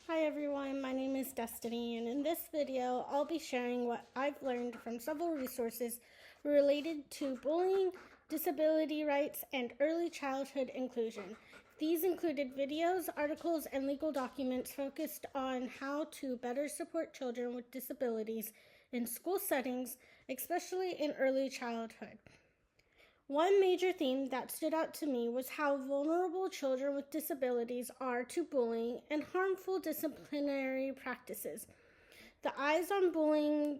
Hi everyone, my name is Destiny, and in this video I'll be sharing what I've learned from several resources related to bullying, disability rights, and early childhood inclusion. These included videos, articles, and legal documents focused on how to better support children with disabilities in school settings, especially in early childhood. One major theme that stood out to me was how vulnerable children with disabilities are to bullying and harmful disciplinary practices. The Eyes on Bullying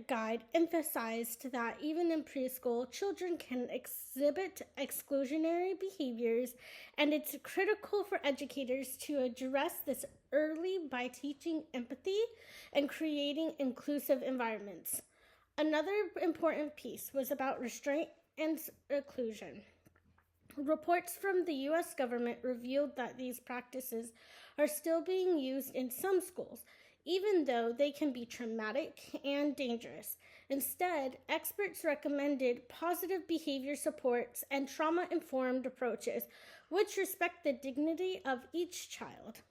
guide emphasized that even in preschool, children can exhibit exclusionary behaviors, and it's critical for educators to address this early by teaching empathy and creating inclusive environments. Another important piece was about restraint and inclusion. Reports from the U.S. government revealed that these practices are still being used in some schools, even though they can be traumatic and dangerous. Instead, experts recommended positive behavior supports and trauma-informed approaches, which respect the dignity of each child.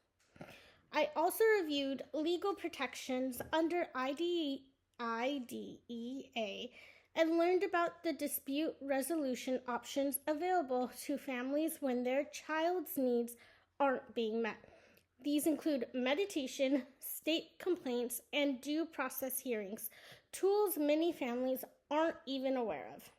I also reviewed legal protections under IDEA and learned about the dispute resolution options available to families when their child's needs aren't being met. These include mediation, state complaints, and due process hearings, tools many families aren't even aware of.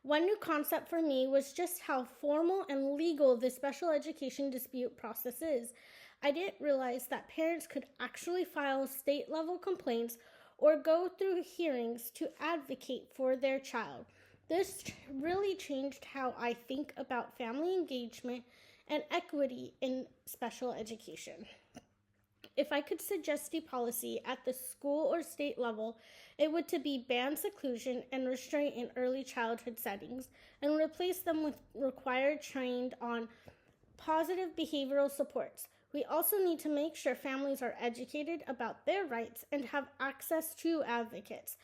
One new concept for me was just how formal and legal the special education dispute process is. I didn't realize that parents could actually file state-level complaints or go through hearings to advocate for their child. This really changed how I think about family engagement and equity in special education. If I could suggest a policy at the school or state level, it would to be ban seclusion and restraint in early childhood settings and replace them with required trained on positive behavioral supports. We also need to make sure families are educated about their rights and have access to advocates,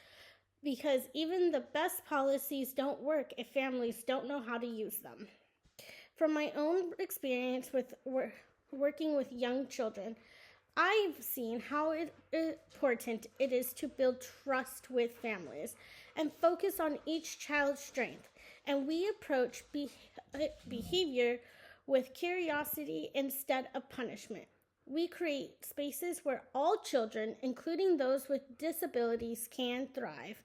because even the best policies don't work if families don't know how to use them. From my own experience with working with young children, I've seen how important it is to build trust with families and focus on each child's strength. And we approach behavior with curiosity instead of punishment. We create spaces where all children, including those with disabilities, can thrive.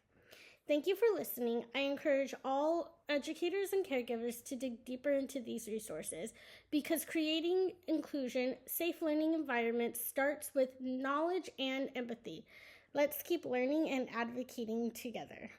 Thank you for listening. I encourage all educators and caregivers to dig deeper into these resources because creating inclusion, safe learning environments starts with knowledge and empathy. Let's keep learning and advocating together.